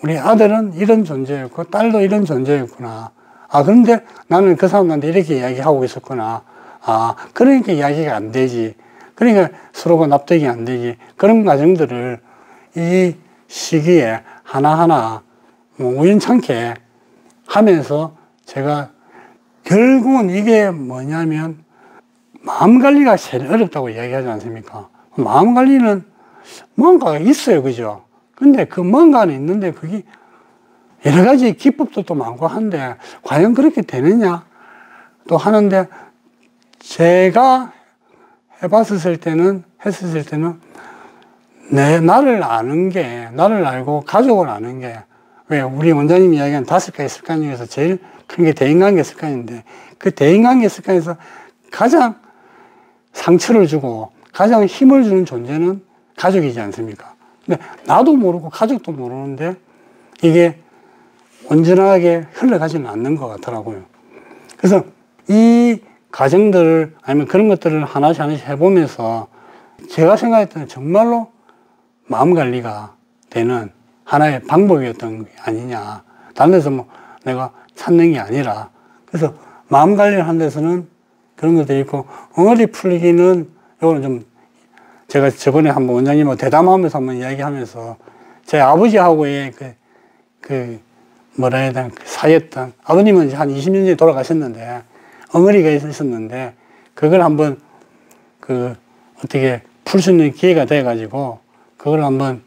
우리 아들은 이런 존재였고, 딸도 이런 존재였구나. 아, 그런데 나는 그 사람한테 이렇게 이야기하고 있었구나. 아, 그러니까 이야기가 안 되지. 그러니까 서로가 납득이 안 되지. 그런 과정들을 이 시기에 하나하나 우연찮게 하면서 제가 결국은 이게 뭐냐면 마음 관리가 제일 어렵다고 이야기하지 않습니까? 마음 관리는 뭔가가 있어요. 그죠? 근데 그 뭔가는 있는데 그게 여러 가지 기법도 또 많고 한데 과연 그렇게 되느냐 또 하는데, 제가 했을 때는 나를 알고 가족을 아는 게, 왜 우리 원장님이 이야기한 5가지 습관 중에서 제일 큰 게 대인관계 습관인데, 그 대인관계 습관에서 가장 상처를 주고 가장 힘을 주는 존재는 가족이지 않습니까? 근데 나도 모르고 가족도 모르는데 이게 온전하게 흘러가지는 않는 것 같더라고요. 그래서 이 과정들을, 아니면 그런 것들을 하나씩 해보면서 제가 생각했던 정말로 마음 관리가 되는 하나의 방법이었던 게 아니냐. 다른 데서 뭐 내가 찾는 게 아니라. 그래서 마음 관리를 하는 데서는 그런 것들이 있고, 엉어리 풀기는 요거는 좀 제가 저번에 한번 원장님하고 대담하면서 한번 이야기하면서 제 아버지하고의 뭐라 해야 되나, 사이였던, 아버님은 이제 한 20년 전에 돌아가셨는데, 엉어리가 있었는데, 그걸 한번, 어떻게 풀 수 있는 기회가 돼가지고, 그걸 한번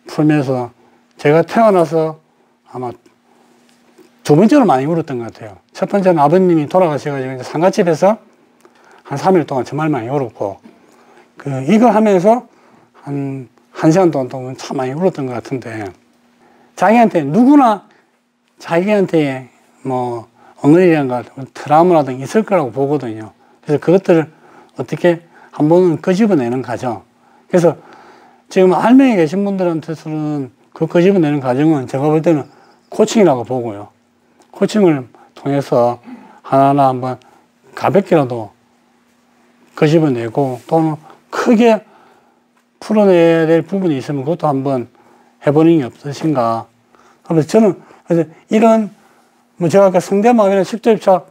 풀면서, 제가 태어나서 아마 2번째로 많이 울었던 것 같아요. 첫 번째는 아버님이 돌아가셔가지고, 이제 상가집에서 한 3일 동안 정말 많이 울었고, 이거 하면서 한 1시간 동안 참 많이 울었던 것 같은데, 자기한테, 누구나 자기한테 뭐, 엉덩이란가 트라우마라든가 있을 거라고 보거든요. 그래서 그것들을 어떻게 한 번은 끄집어내는 과정. 그래서 지금 알맹이 계신 분들한테서는 그 끄집어내는 과정은 제가 볼 때는 코칭이라고 보고요. 코칭을 통해서 하나하나 한번 가볍게라도 끄집어내고 또는 크게 풀어내야 될 부분이 있으면 그것도 한번 해보는 게 없으신가. 그래서 저는 이런 뭐 제가 아까 성대마비나 식도입착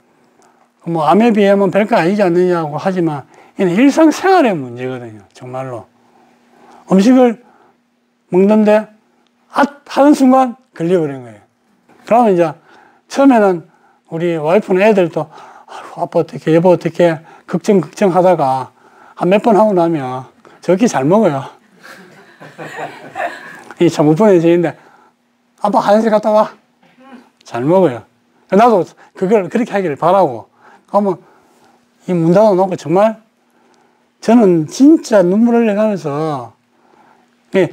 뭐 암에 비하면 별거 아니지 않느냐고 하지만 이는 일상생활의 문제거든요. 정말로. 음식을 먹는데 하는 순간 걸려버린 거예요. 그러면 이제 처음에는 우리 와이프는 애들도 아빠 어떻게 여보 어떻게 걱정하다가 한 몇 번 하고 나면 저렇게 잘 먹어요. 이 참 우편해지는데 아빠 화장실 갔다 와. 잘 먹어요. 나도 그걸 그렇게 하기를 바라고. 그러면 이 문 닫아놓고 정말 저는 진짜 눈물 흘려가면서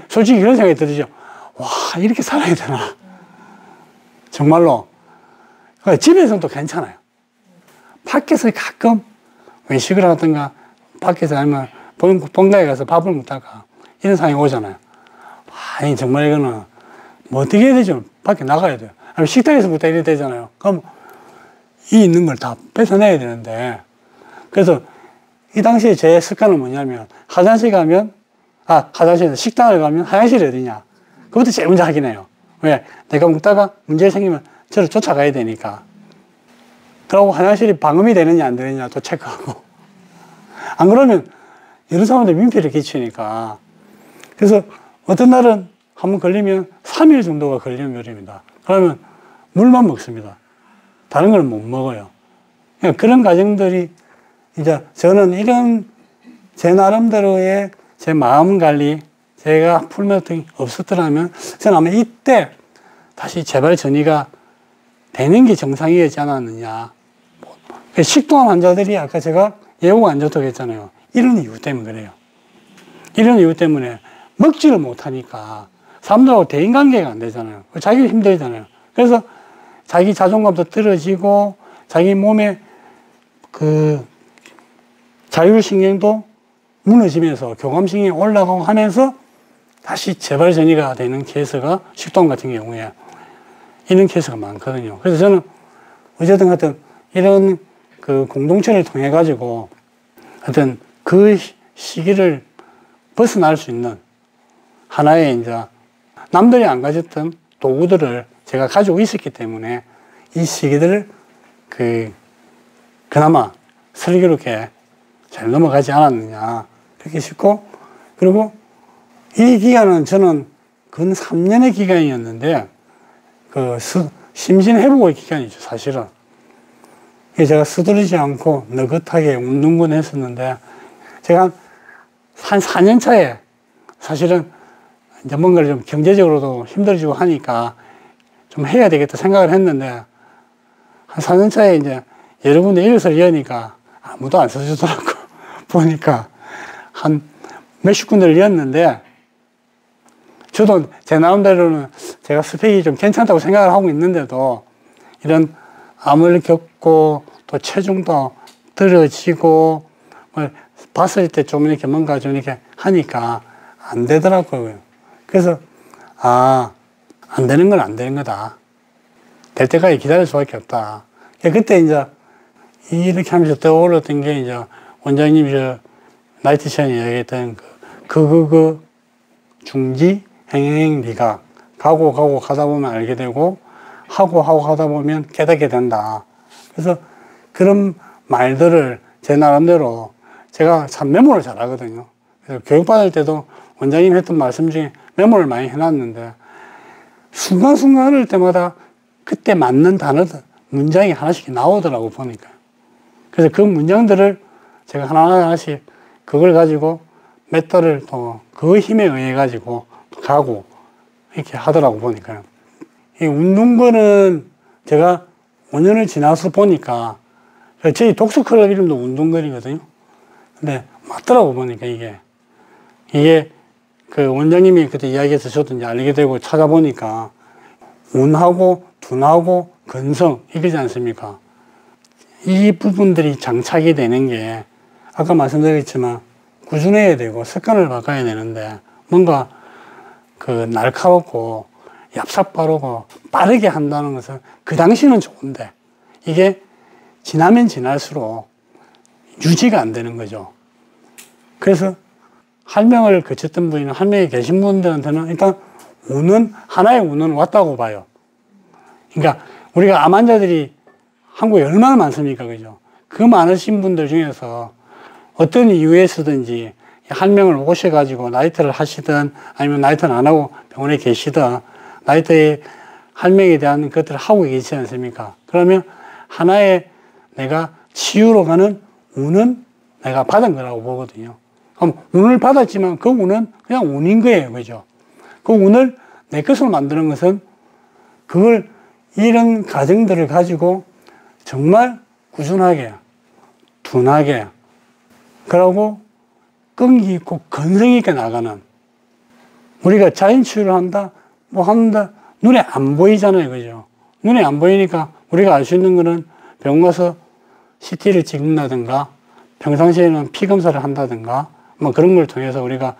솔직히 그런 생각이 들죠. 와, 이렇게 살아야 되나. 정말로. 집에서는 또 괜찮아요. 밖에서 가끔 외식을 하든가 밖에서 아니면 본가에 가서 밥을 먹다가 이런 상황이 오잖아요. 아니, 정말 이거는 뭐 어떻게 해야 되죠? 밖에 나가야 돼요. 아니면 식당에서부터 이래 되잖아요. 그럼 이 있는 걸 다 뺏어내야 되는데. 그래서 이 당시에 제 습관은 뭐냐면 화장실 가면 화장실에서 식당을 가면 화장실이 어디냐. 그것도 제일 먼저 확인해요. 왜? 내가 먹다가 문제 생기면 저를 쫓아가야 되니까. 그러고 화장실이 방음이 되느냐 안 되느냐 또 체크하고. 안 그러면 여러 사람들 민폐를 끼치니까. 그래서 어떤 날은 한번 걸리면 3일 정도가 걸리는 요리입니다. 그러면 물만 먹습니다. 다른 걸 못 먹어요. 그러니까 그런 과정들이 이제 저는 이런 제 나름대로의 제 마음 관리, 제가 풀면이 없었더라면 저는 아마 이때 다시 재발 전이가 되는 게 정상이었지 않았느냐. 식도암 환자들이 아까 제가 예후가 안 좋다고 했잖아요. 이런 이유 때문에 그래요. 이런 이유 때문에 먹지를 못하니까 사람들하고 대인관계가 안 되잖아요. 자기가 힘들잖아요. 그래서 자기 자존감도 떨어지고 자기 몸에 자율신경도 무너지면서 교감신경이 올라가고 하면서 다시 재발 전이가 되는 케이스가 식도암 같은 경우에 이런 케이스가 많거든요. 그래서 저는 어쨌든 하여튼 이런 공동체를 통해 가지고 하여튼 그 시기를 벗어날 수 있는 하나의 이제 남들이 안 가졌던 도구들을 제가 가지고 있었기 때문에 이 시기들을 그나마 슬기롭게 잘 넘어가지 않았느냐 그렇게 싶고, 그리고 이 기간은 저는 근 3년의 기간이었는데 심신 회복의 기간이죠. 사실은 제가 서두르지 않고 느긋하게 운동권 했었는데 제가 한 4년 차에 사실은 이제 뭔가를 좀 경제적으로도 힘들어지고 하니까 좀 해야 되겠다 생각을 했는데 한 4년 차에 이제 여러 군데 이력서를 여니까 아무도 안 써주더라고. 보니까 한 몇십 군데를 였는데 저도 제 나름대로는 제가 스펙이 좀 괜찮다고 생각을 하고 있는데도 이런 암을 겪고 또 체중도 떨어지고 봤을 때 좀 이렇게 뭔가 좀 이렇게 하니까 안 되더라고요. 그래서 안 되는 건 안 되는 거다. 될 때까지 기다릴 수밖에 없다. 그때 이제 이렇게 하면서 떠올랐던 게 이제 원장님이 나이트 시간에 얘기했던 중지 행행리가 가고 가다 보면 알게 되고 하고 하다 보면 깨닫게 된다. 그래서 그런 말들을 제 나름대로 제가 참 메모를 잘 하거든요. 그래서 교육받을 때도 원장님 했던 말씀 중에 메모를 많이 해놨는데 순간순간을 때마다 그때 맞는 단어들, 문장이 하나씩 나오더라고 보니까. 그래서 그 문장들을 제가 하나하나씩 그걸 가지고 몇 달을 또 그 힘에 의해 가지고 가고 이렇게 하더라고 보니까요. 이 운동권은 제가 5년을 지나서 보니까 저희 독서클럽 이름도 운동권이거든요. 근데 맞더라고 보니까 이게 그 원장님이 그때 이야기해서 저도 이제 알게 되고 찾아보니까 운하고 둔하고 근성 이거지 않습니까? 이 부분들이 장착이 되는 게 아까 말씀드렸지만 꾸준해야 되고 습관을 바꿔야 되는데 뭔가 그 날카롭고 얍삽바르고 빠르게 한다는 것은 그 당시는 좋은데 이게 지나면 지날수록 유지가 안 되는 거죠. 그래서 할명을 거쳤던 분이나 할명에 계신 분들한테는 일단 하나의 운은 왔다고 봐요. 그러니까 우리가 암 환자들이 한국에 얼마나 많습니까? 그죠? 그 많으신 분들 중에서 어떤 이유에서든지 할명을 오셔가지고 나이트를 하시든 아니면 나이트는 안 하고 병원에 계시든 나이트의 할명에 대한 것들을 하고 계시지 않습니까? 그러면 하나의 내가 치유로 가는 운은 내가 받은 거라고 보거든요. 그럼 운을 받았지만 그 운은 그냥 운인 거예요. 그죠? 그 운을 내 것으로 만드는 것은 그걸 이런 과정들을 가지고 정말 꾸준하게, 둔하게, 그러고 끈기 있고 근성 있게 나가는 우리가 자연치유를 한다, 뭐 하는데 눈에 안 보이잖아요. 그죠? 눈에 안 보이니까 우리가 알 수 있는 거는 병원 가서 CT를 찍는다든가 평상시에는 피 검사를 한다든가 뭐 그런 걸 통해서 우리가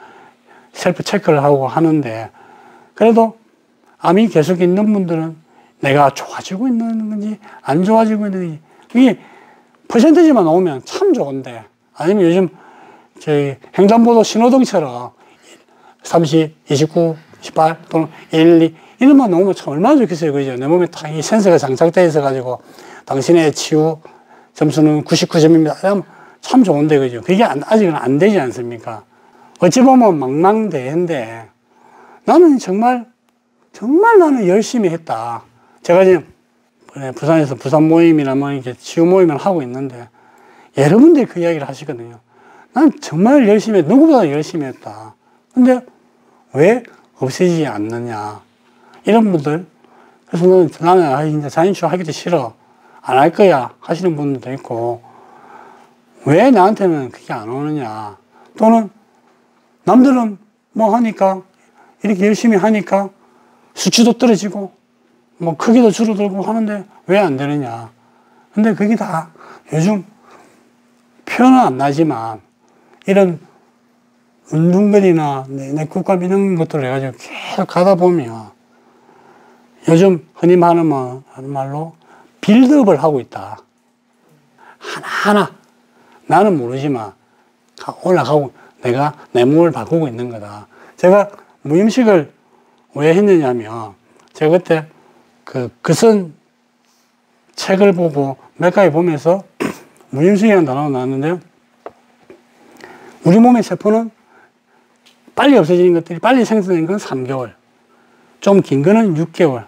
셀프 체크를 하고 하는데 그래도 암이 계속 있는 분들은 내가 좋아지고 있는 건지 안 좋아지고 있는 건지 이게 퍼센티지만 나오면 참 좋은데 아니면 요즘 저희 횡단보도 신호등처럼 30, 29, 18 또는 1, 2 이런만 나오면 참 얼마나 좋겠어요. 그죠? 내 몸에 딱 이 센서가 장착되어 있어 가지고 당신의 치유 점수는 99점입니다. 참 좋은데 그죠? 그게 아직은 안 되지 않습니까? 어찌 보면 망망대해인데 나는 정말 나는 열심히 했다. 제가 지금 부산에서 부산 모임이나 뭐 이렇게 치유 모임을 하고 있는데 여러분들이 그 이야기를 하시거든요. 난 정말 열심히 했다. 누구보다 열심히 했다. 근데 왜 없어지지 않느냐. 이런 분들. 그래서 나는 이제 자연치유 하기도 싫어. 안 할 거야. 하시는 분들도 있고. 왜 나한테는 그게 안 오느냐. 또는 남들은 뭐 하니까 이렇게 열심히 하니까 수치도 떨어지고 뭐 크기도 줄어들고 하는데 왜 안 되느냐. 근데 그게 다 요즘 표현은 안 나지만 이런 운동들이나 내국감 이런 것들을 해가지고 계속 가다 보면 요즘 흔히 하는 말로 빌드업을 하고 있다. 하나하나 나는 모르지만 올라가고 내가 내 몸을 바꾸고 있는 거다. 제가 무임식을 왜 했느냐면 제가 그때 그선 책을 보고 몇 가지 보면서 무임식이라는 단어가 나왔는데요. 우리 몸의 세포는 빨리 없어지는 것들이 빨리 생성되는 건 3개월, 좀 긴 거는 6개월,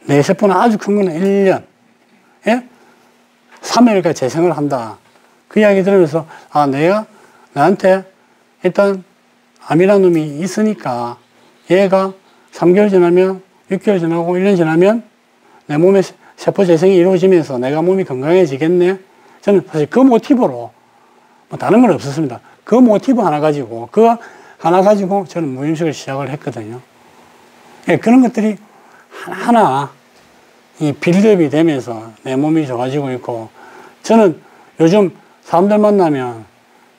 내 세포는 아주 큰 거는 1년, 예? 3일간 재생을 한다. 그 이야기 들으면서 내가 나한테 일단 암이라는 놈이 있으니까 얘가 3개월 지나면 6개월 지나고 1년 지나면 내 몸의 세포 재생이 이루어지면서 내가 몸이 건강해지겠네. 저는 사실 그 모티브로 뭐 다른 건 없었습니다. 그 모티브 하나 가지고 저는 무임식을 시작을 했거든요. 예, 그런 것들이 하나하나 이 빌드업이 되면서 내 몸이 좋아지고 있고 저는 요즘 사람들 만나면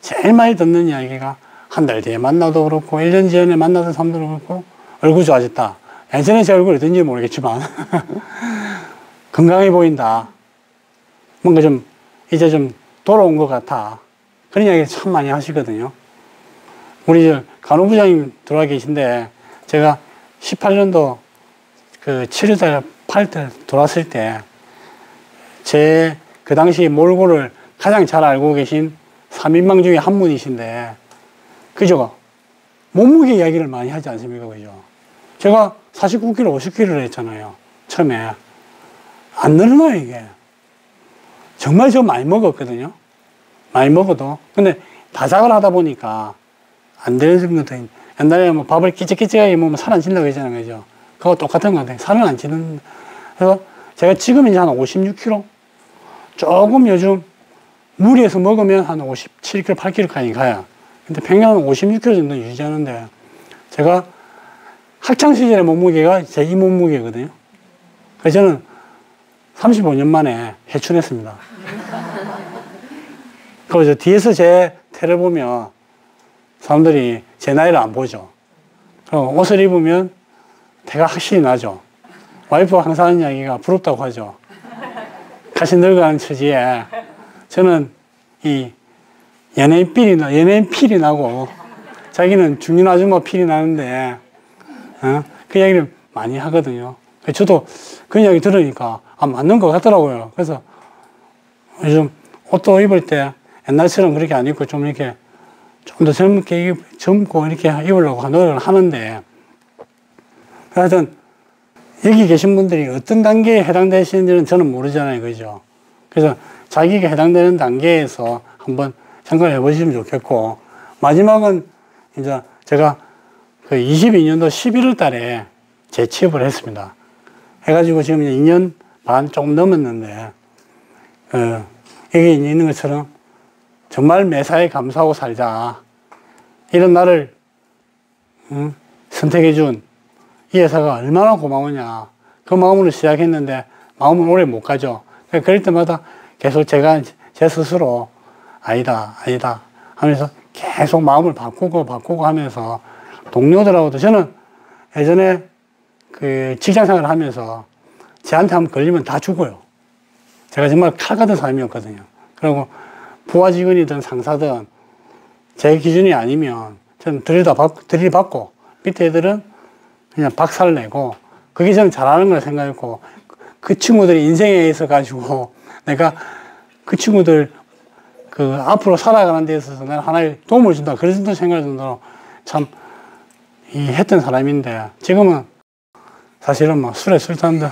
제일 많이 듣는 이야기가 한 달 뒤에 만나도 그렇고 1년 전에 만나던 사람들도 그렇고 얼굴 좋아졌다. 예전에 제 얼굴이 어떤지 모르겠지만 건강해 보인다. 뭔가 좀 이제 좀 돌아온 것 같아. 그런 이야기 참 많이 하시거든요. 우리 간호부장님 들어와 계신데 제가 18년도 그 치료사 8대 돌았을 때 제 그 당시 몰골을 가장 잘 알고 계신 3인방 중에 한 분이신데 그죠? 몸무게 이야기를 많이 하지 않습니까? 그죠? 제가 49kg, 50kg를 했잖아요. 처음에. 안 늘어나요, 이게. 정말 저 많이 먹었거든요. 많이 먹어도. 근데 다작을 하다 보니까 안 되는 것도 옛날에 뭐 밥을 끼찍끼찍하게 먹으면 살 안 찐다고 했잖아요. 그죠? 그거 똑같은 것 같아요. 살은 안 찌는. 그래서 제가 지금 이제 한 56kg? 조금 요즘 무리해서 먹으면 한 57kg, 8kg까지 가요. 근데 평균은 56kg 정도 유지하는데, 제가 학창시절의 몸무게가 제 이 몸무게거든요. 그래서 저는 35년 만에 회춘했습니다. 그래서 뒤에서 제 태를 보면 사람들이 제 나이를 안 보죠. 옷을 입으면 태가 확실히 나죠. 와이프가 항상 하는 이야기가 부럽다고 하죠. 같이 늙어가는 처지에 저는 이 연예인 필이 나고 자기는 중년 아줌마 필이 나는데, 그 이야기를 많이 하거든요. 저도 그 이야기 들으니까 맞는 것 같더라고요. 그래서 요즘 옷도 입을 때 옛날처럼 그렇게 안 입고 좀 이렇게 좀 더 젊고 이렇게 입으려고 노력을 하는데, 하여튼 여기 계신 분들이 어떤 단계에 해당되시는지는 저는 모르잖아요. 그죠? 그래서 자기가 해당되는 단계에서 한번 생각을 해보시면 좋겠고, 마지막은 이제 제가 그 22년도 11월 달에 재취업을 했습니다. 해가지고 지금 이제 2년 반 조금 넘었는데, 여기 있는 것처럼 정말 매사에 감사하고 살자. 이런 나를, 선택해준 이 회사가 얼마나 고마우냐. 그 마음으로 시작했는데, 마음은 오래 못 가죠. 그럴 때마다 계속 제가 제 스스로 아니다 하면서 계속 마음을 바꾸고 하면서 동료들하고도 저는 예전에 그 직장 생활을 하면서 저한테 한번 걸리면 다 죽어요. 제가 정말 칼 같은 사람이었거든요. 그리고 부하 직원이든 상사든 제 기준이 아니면 저는 들이받고 밑에 애들은 그냥 박살내고, 그게 저는 잘하는 걸 생각했고, 그 친구들이 인생에 있어가지고 내가 그 친구들 그 앞으로 살아가는 데 있어서 내가 하나의 도움을 준다, 그런 정도 생각을 정도로 참 했던 사람인데, 지금은 사실은 뭐 술에 술 탄 듯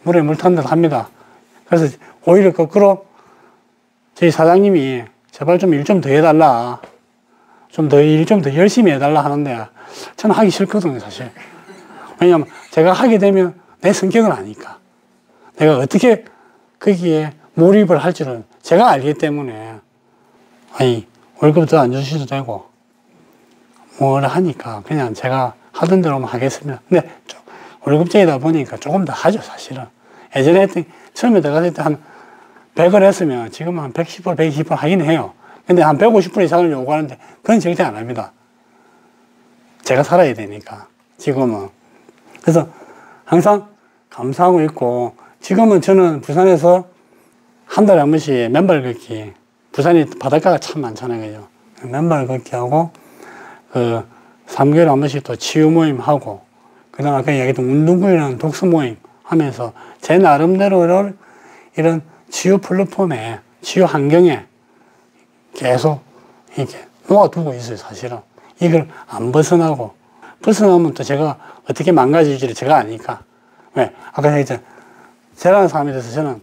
물에 물 탄 듯 합니다. 그래서 오히려 거꾸로 저희 사장님이 제발 좀 일 좀 더 해달라, 일 좀 더 열심히 해달라 하는데 저는 하기 싫거든요, 사실. 왜냐면 제가 하게 되면 내 성격을 아니까, 내가 어떻게 거기에 몰입을 할 줄은 제가 알기 때문에, 월급 더 안 주셔도 되고 뭐라 하니까 그냥 제가 하던 대로만 하겠습니다. 근데 월급제이다 보니까 조금 더 하죠, 사실은. 예전에 처음에 들어갔을 때 한 100을 했으면 지금은 한 110을, 120을 하긴 해요. 근데 한 150불 이상을 요구하는데 그건 절대 안 합니다. 제가 살아야 되니까, 지금은. 그래서 항상 감사하고 있고, 지금은 저는 부산에서 한 달에 한 번씩 맨발 걷기, 부산이 바닷가가 참 많잖아요. 그죠? 맨발 걷기 하고, 3개월에 한 번씩 또 치유 모임 하고, 그 다음 아까 얘기했던 운동부이라는 독서 모임 하면서 제 나름대로를 이런 치유 플랫폼에, 치유 환경에 계속 이렇게 놓아두고 있어요, 사실은. 이걸 안 벗어나면 또 제가 어떻게 망가질지를 제가 아니까. 왜? 아까 얘기했잖아요. 저라는 사람에 대해서 저는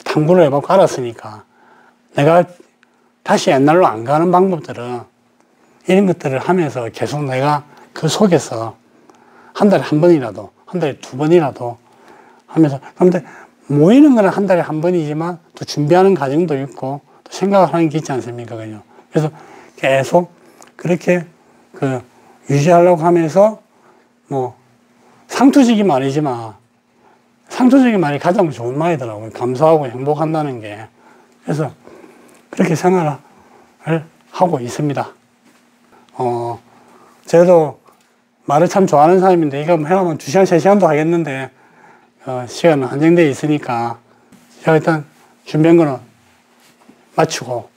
탐구를 해보고 알았으니까, 내가 다시 옛날로 안 가는 방법들은 이런 것들을 하면서 계속 내가 그 속에서 한 달에 한 번이라도, 한 달에 두 번이라도 하면서, 그런데 모이는 거는 한 달에 한 번이지만 또 준비하는 과정도 있고 또 생각을 하는 게 있지 않습니까? 그죠? 그래서 계속 그렇게 유지하려고 하면서, 뭐 상투적인 말이지만 상투적인 말이 가장 좋은 말이더라고요. 감사하고 행복한다는 게. 그래서 그렇게 생활을 하고 있습니다. 저도 말을 참 좋아하는 사람인데, 이거 해가면 2시간, 3시간도 하겠는데, 시간은 한정되어 있으니까, 제가 일단 준비한 거는 마치고,